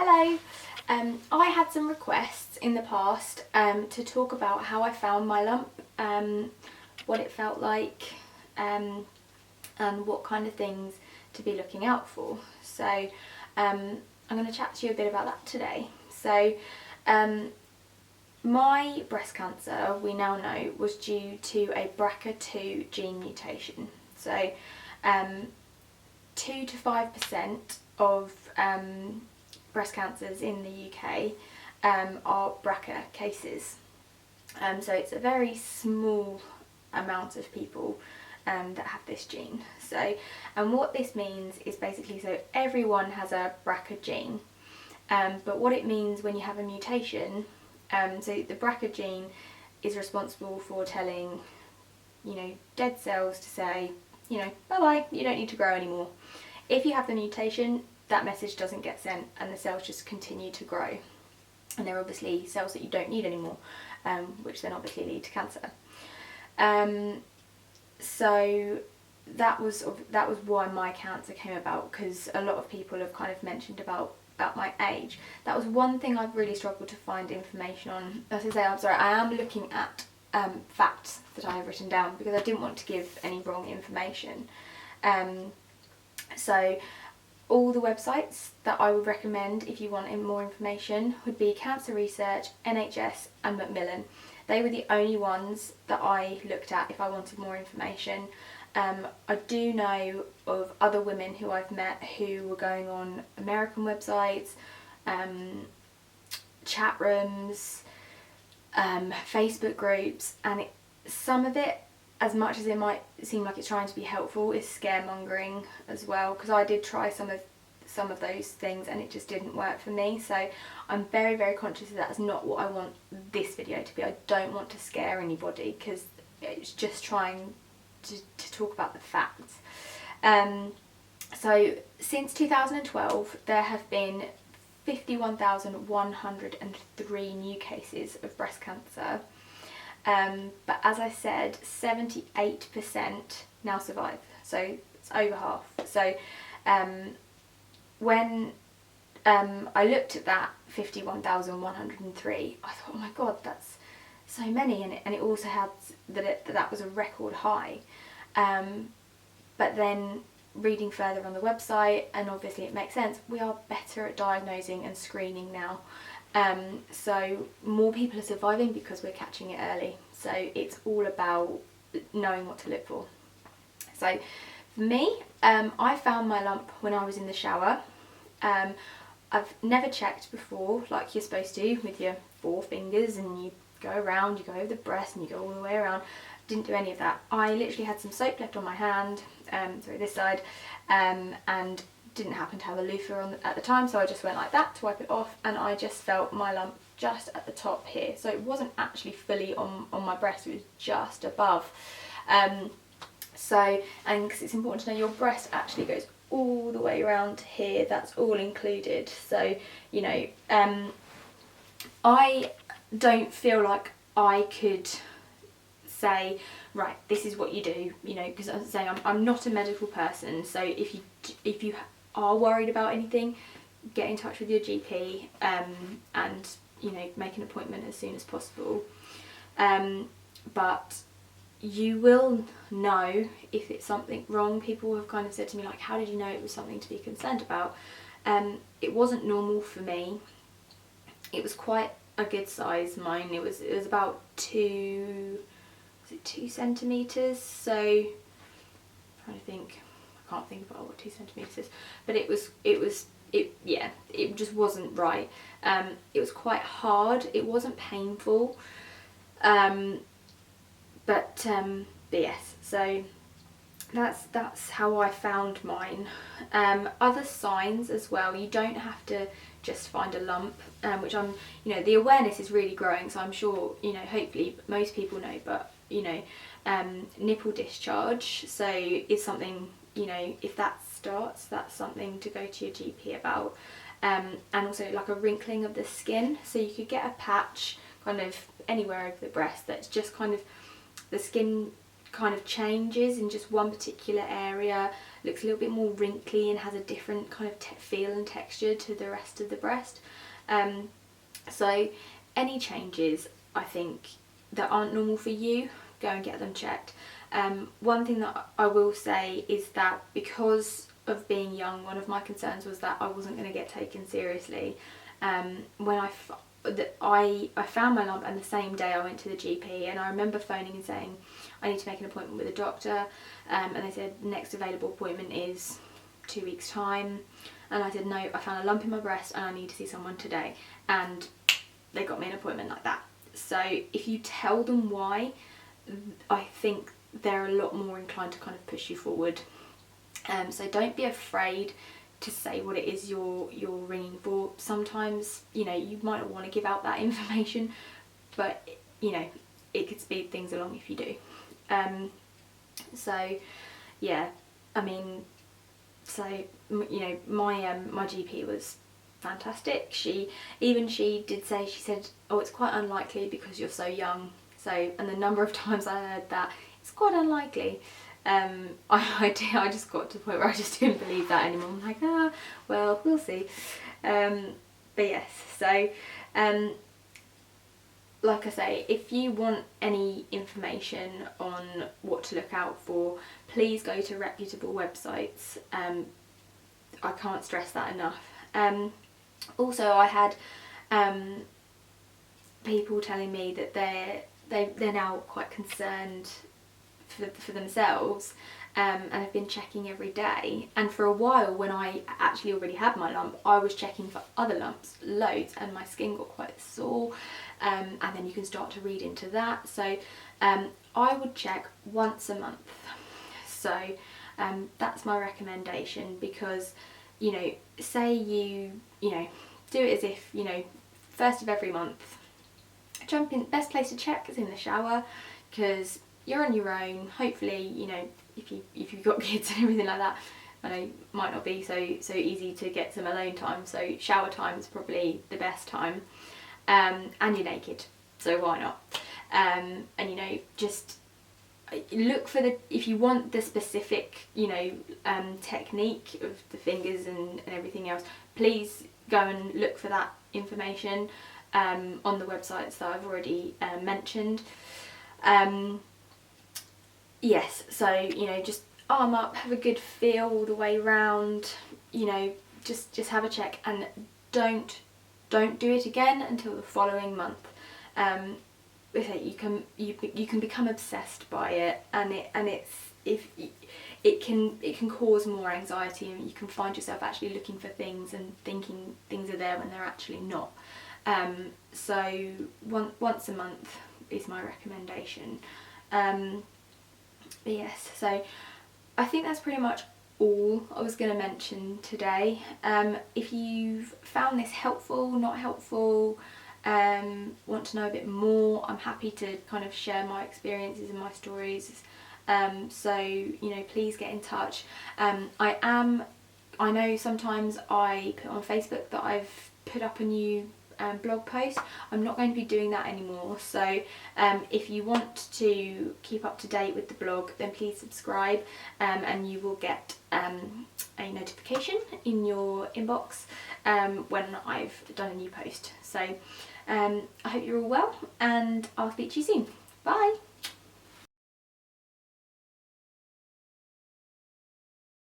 Hello. I had some requests in the past to talk about how I found my lump, what it felt like, and what kind of things to be looking out for. So I'm going to chat to you a bit about that today. So my breast cancer, we now know, was due to a BRCA2 gene mutation. So 2 to 5% of breast cancers in the UK are BRCA cases. So it's a very small amount of people that have this gene. So, and what this means is basically, so everyone has a BRCA gene, but what it means when you have a mutation, so the BRCA gene is responsible for telling, dead cells to say, bye-bye, you don't need to grow anymore. If you have the mutation, that message doesn't get sent and the cells just continue to grow. And they're obviously cells that you don't need anymore, which then obviously lead to cancer. So that was why my cancer came about, because a lot of people have kind of mentioned about my age. That was one thing I've really struggled to find information on. As I say, I'm sorry, I am looking at facts that I have written down because I didn't want to give any wrong information. So all the websites that I would recommend if you want more information would be Cancer Research, NHS and Macmillan. They were the only ones that I looked at if I wanted more information. I do know of other women who I've met who were going on American websites, chat rooms, Facebook groups, and some of it, as much as it might seem like it's trying to be helpful, is scaremongering as well, because I did try some of those things and it just didn't work for me. So I'm very, very conscious that that's not what I want this video to be. I don't want to scare anybody because it's just trying to talk about the facts. So since 2012 there have been 51,103 new cases of breast cancer. But as I said, 78% now survive, so it's over half. So when I looked at that 51,103, I thought, oh my god, that's so many, and it also had that was a record high. But then reading further on the website, and obviously it makes sense, we are better at diagnosing and screening now. So more people are surviving because we're catching it early. So it's all about knowing what to look for. So for me, I found my lump when I was in the shower. I've never checked before like you're supposed to with your 4 fingers, and you go around, you go over the breast and you go all the way around. Didn't do any of that. I literally had some soap left on my hand, sorry, this side, and didn't happen to have a loofah on at the time, so I just went like that to wipe it off, and I just felt my lump just at the top here. So it wasn't actually fully on my breast, it was just above. So, and because it's important to know, your breast actually goes all the way around here, that's all included. So, I don't feel like I could say, right, this is what you do, because as I say, I'm not a medical person. So if you are worried about anything, get in touch with your GP, and make an appointment as soon as possible. But you will know if it's something wrong. People have kind of said to me, like, how did you know it was something to be concerned about? It wasn't normal for me. It was quite a good size, mine. It was about 2 centimetres, so I'm trying to think, I can't think about what 2 centimetres is, but it just wasn't right. It was quite hard, it wasn't painful, but yes, so that's how I found mine. Other signs as well, you don't have to just find a lump, which the awareness is really growing, so I'm sure, hopefully most people know, but nipple discharge, so is something, if that starts, that's something to go to your GP about. And also like a wrinkling of the skin, so you could get a patch kind of anywhere over the breast that's just kind of, the skin kind of changes in just one particular area, looks a little bit more wrinkly and has a different kind of feel and texture to the rest of the breast. So any changes, I think, that aren't normal for you, go and get them checked. One thing that I will say is that because of being young, one of my concerns was that I wasn't going to get taken seriously. When I found my lump, and the same day I went to the GP, and I remember phoning and saying I need to make an appointment with a doctor, and they said next available appointment is 2 weeks time, and I said no, I found a lump in my breast and I need to see someone today, and they got me an appointment like that. So if you tell them why, I think they're a lot more inclined to kind of push you forward. So don't be afraid to say what it is you're ringing for. Sometimes, you know, you might not want to give out that information, but you know, it could speed things along if you do. So yeah, I mean, so you know, my GP was fantastic. She did say, she said, oh, it's quite unlikely because you're so young. So, and the number of times I heard that, it's quite unlikely. I just got to the point where I just didn't believe that anymore. I'm like, well, we'll see. But yes, so like I say, if you want any information on what to look out for, please go to reputable websites. I can't stress that enough. Also, I had people telling me that they're now quite concerned for themselves, and have been checking every day. And for a while, when I actually already had my lump, I was checking for other lumps loads, and my skin got quite sore, and then you can start to read into that. So I would check once a month. So that's my recommendation, because you know, say you know, do it as if, you know, first of every month, jump in. Best place to check is in the shower, because you're on your own. Hopefully, you know, if you've got kids and everything like that, I know it might not be so easy to get some alone time, so shower time is probably the best time. And you're naked, so why not? And you know, just look for if you want the specific, you know, technique of the fingers and everything else, please go and look for that information on the websites that I've already mentioned. Yes, so you know, just arm up, have a good feel all the way round, you know, just have a check, and don't do it again until the following month. You can become obsessed by it, and it can cause more anxiety, and you can find yourself actually looking for things and thinking things are there when they're actually not. So once a month is my recommendation. But yes, so I think that's pretty much all I was going to mention today. If you've found this helpful, not helpful, want to know a bit more, I'm happy to kind of share my experiences and my stories. So you know, please get in touch. I know sometimes I put on Facebook that I've put up a new blog post. I'm not going to be doing that anymore, so if you want to keep up to date with the blog, then please subscribe, and you will get a notification in your inbox when I've done a new post. So I hope you're all well, and I'll speak to you soon. Bye!